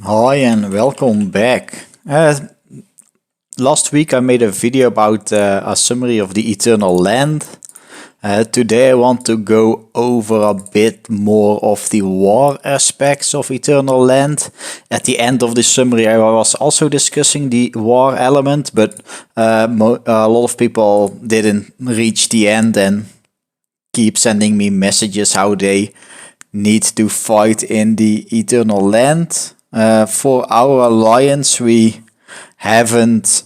Hi and welcome back. Last week I made a video about a summary of the Eternal Land. Today I want to go over a bit more of the war aspects of Eternal Land. At the end of the summary I was also discussing the war element, but a lot of people didn't reach the end and keep sending me messages how they need to fight in the Eternal Land. For our alliance, we haven't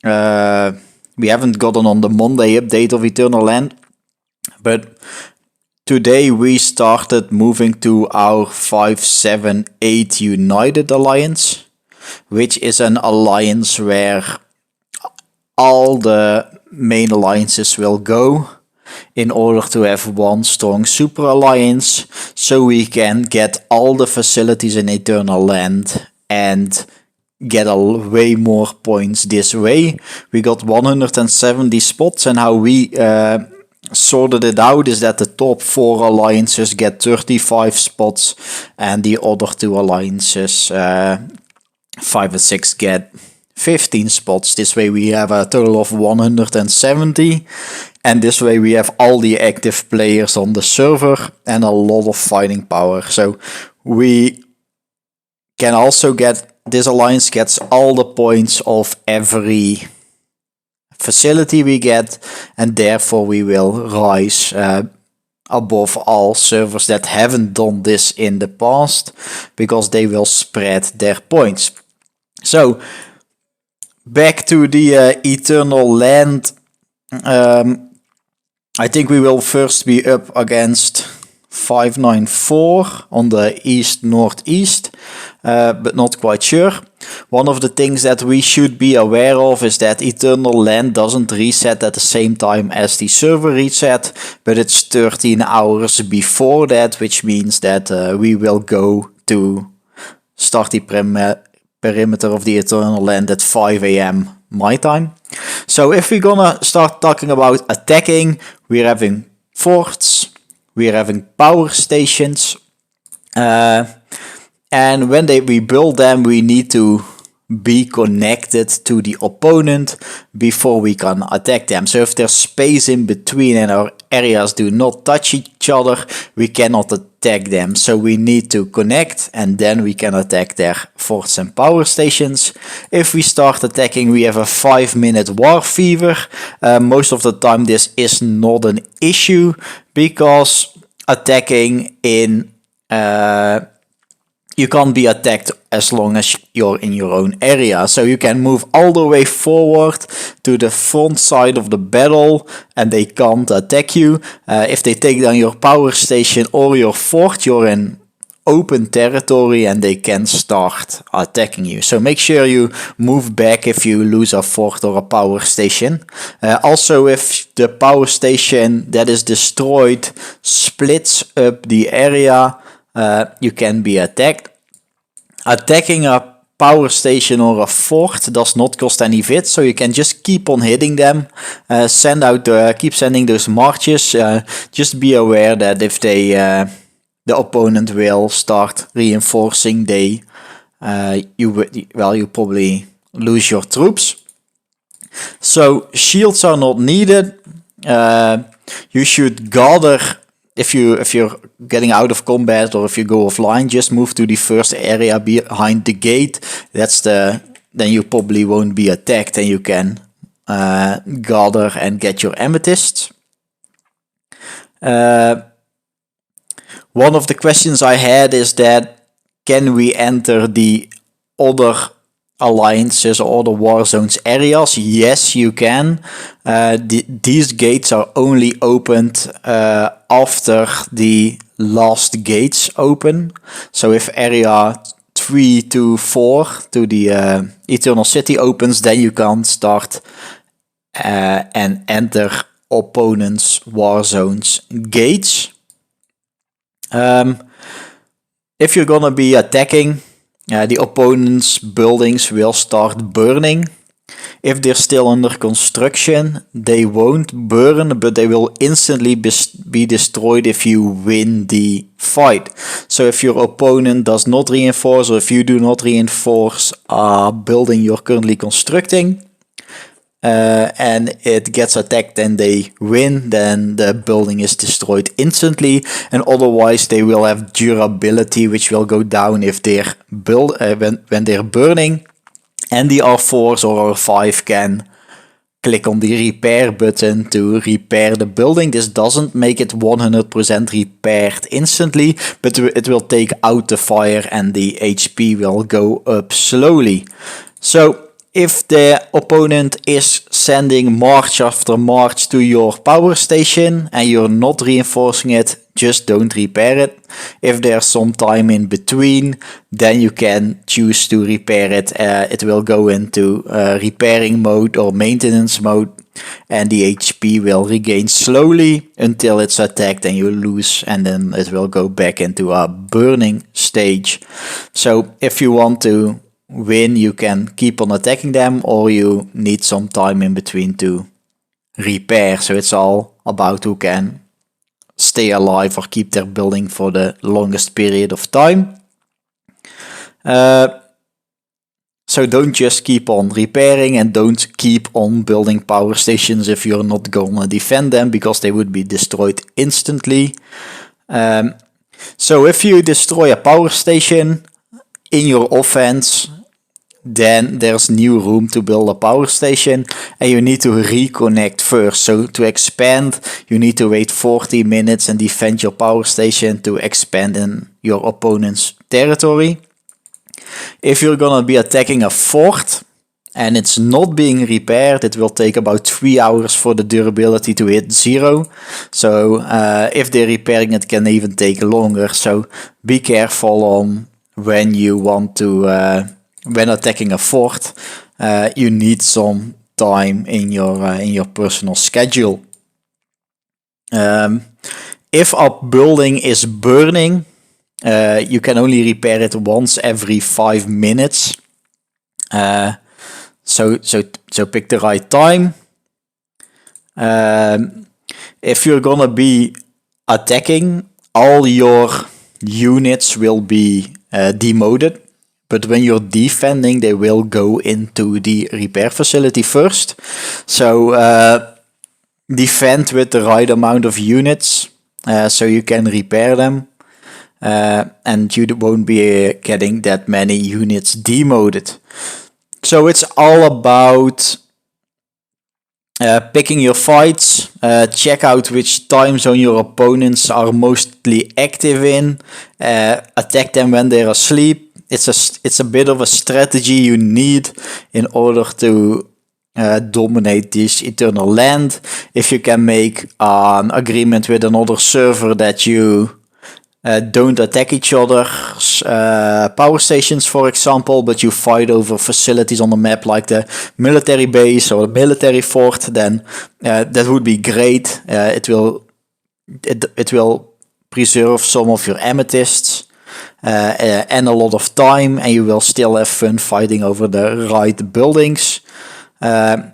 gotten on the Monday update of Eternal Land, but today we started moving to our 578 United Alliance, which is an alliance where all the main alliances will go in order to have one strong super alliance, so we can get all the facilities in Eternal Land and get way more points this way. We got 170 spots, and how we sorted it out is that the top 4 alliances get 35 spots and the other 2 alliances 5 and 6 get 15 spots. This way we have a total of 170, and this way we have all the active players on the server and a lot of fighting power. So we can also get, this alliance gets all the points of every facility we get, and therefore we will rise above all servers that haven't done this in the past, because they will spread their points. So back to the Eternal Land. I think we will first be up against 594 on the east-northeast, but not quite sure. One of the things that we should be aware of is that Eternal Land doesn't reset at the same time as the server reset, but it's 13 hours before that, which means that we will go to start the perimeter of the Eternal Land at 5 a.m. my time. So if we're gonna start talking about attacking, we're having forts, we're having power stations, and when we build them, we need to be connected to the opponent before we can attack them. So if there's space in between and our areas do not touch each other, we cannot attack them. So we need to connect, and then we can attack their forts and power stations. If we start attacking, we have a 5-minute war fever. Most of the time this is not an issue, because attacking in you can't be attacked as long as you're in your own area. So you can move all the way forward to the front side of the battle and they can't attack you. If they take down your power station or your fort, you're in open territory and they can start attacking you. So make sure you move back if you lose a fort or a power station. Also, if the power station that is destroyed splits up the area, you can be attacked. Attacking a power station or a fort does not cost any VIT, so you can just keep on hitting them. Keep sending those marches. Just be aware that if the opponent will start reinforcing, you probably lose your troops. So shields are not needed. You should gather. If you're getting out of combat or if you go offline, just move to the first area behind the gate. Then you probably won't be attacked and you can gather and get your amethysts. One of the questions I had is that, can we enter the other alliances or the war zones areas? Yes, you can. These gates are only opened after the last gates open. So if area 3 to 4 to the Eternal City opens, then you can start and enter opponents' war zones gates. If you're gonna be attacking, the opponent's buildings will start burning. If they're still under construction, they won't burn, but they will instantly be destroyed if you win the fight. So if your opponent does not reinforce, or if you do not reinforce a building you're currently constructing, and it gets attacked and they win, then the building is destroyed instantly, and otherwise they will have durability, which will go down if they're when they're burning. And the R4s or R5 can click on the repair button to repair the building. This doesn't make it 100% repaired instantly, but it will take out the fire and the HP will go up slowly. So if the opponent is sending march after march to your power station and you're not reinforcing it, just don't repair it. If there's some time in between, then you can choose to repair it. It will go into repairing mode or maintenance mode, and the HP will regain slowly until it's attacked and you lose, and then it will go back into a burning stage. So if you want to win, you can keep on attacking them, or you need some time in between to repair. So it's all about who can stay alive or keep their building for the longest period of time. So don't just keep on repairing, and don't keep on building power stations if you're not gonna defend them, because they would be destroyed instantly. So if you destroy a power station in your offense, then there's new room to build a power station, and you need to reconnect first. So to expand, you need to wait 40 minutes and defend your power station to expand in your opponent's territory. If you're gonna be attacking a fort and it's not being repaired, it will take about 3 hours for the durability to hit 0. So if they're repairing, it can even take longer. So be careful on when you want to when attacking a fort. You need some time in your personal schedule. If a building is burning, you can only repair it once every 5 minutes. So pick the right time. If you're gonna be attacking, all your units will be demoted. But when you're defending, they will go into the repair facility first. So defend with the right amount of units so you can repair them. And you won't be getting that many units demoted. So it's all about picking your fights. Check out which time zone your opponents are mostly active in. Attack them when they're asleep. It's a bit of a strategy you need in order to dominate this Eternal Land. If you can make an agreement with another server that you don't attack each other's power stations, for example, but you fight over facilities on the map like the military base or the military fort, then that would be great. It will preserve some of your amethysts and a lot of time, and you will still have fun fighting over the right buildings.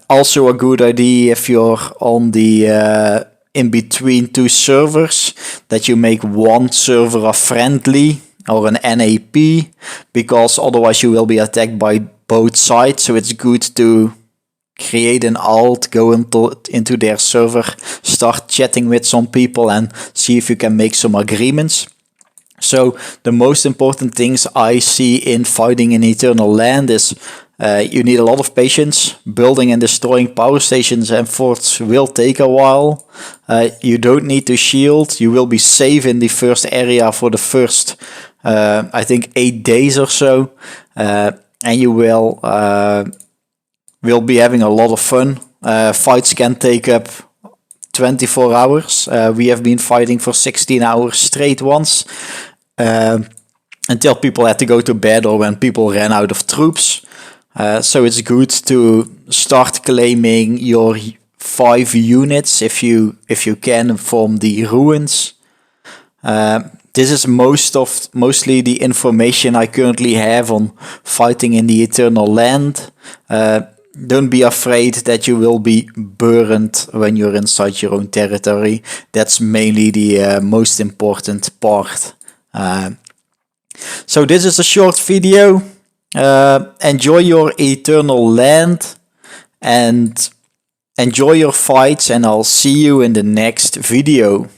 Also a good idea if you're on the in between two servers, that you make one server a friendly or an NAP, because otherwise you will be attacked by both sides. So it's good to create an alt, go into their server, start chatting with some people and see if you can make some agreements. So the most important things I see in fighting in Eternal Land is you need a lot of patience. Building and destroying power stations and forts will take a while. You don't need to shield. You will be safe in the first area for the first, I think, 8 days or so. And you will be having a lot of fun. Fights can take up 24 hours. We have been fighting for 16 hours straight once. Until people had to go to bed or when people ran out of troops. So it's good to start claiming your 5 units if you can from the ruins. This is mostly the information I currently have on fighting in the Eternal Land. don't be afraid that you will be burned when you're inside your own territory. That's mainly the most important part. So this is a short video. Enjoy your eternal land and enjoy your fights, and I'll see you in the next video.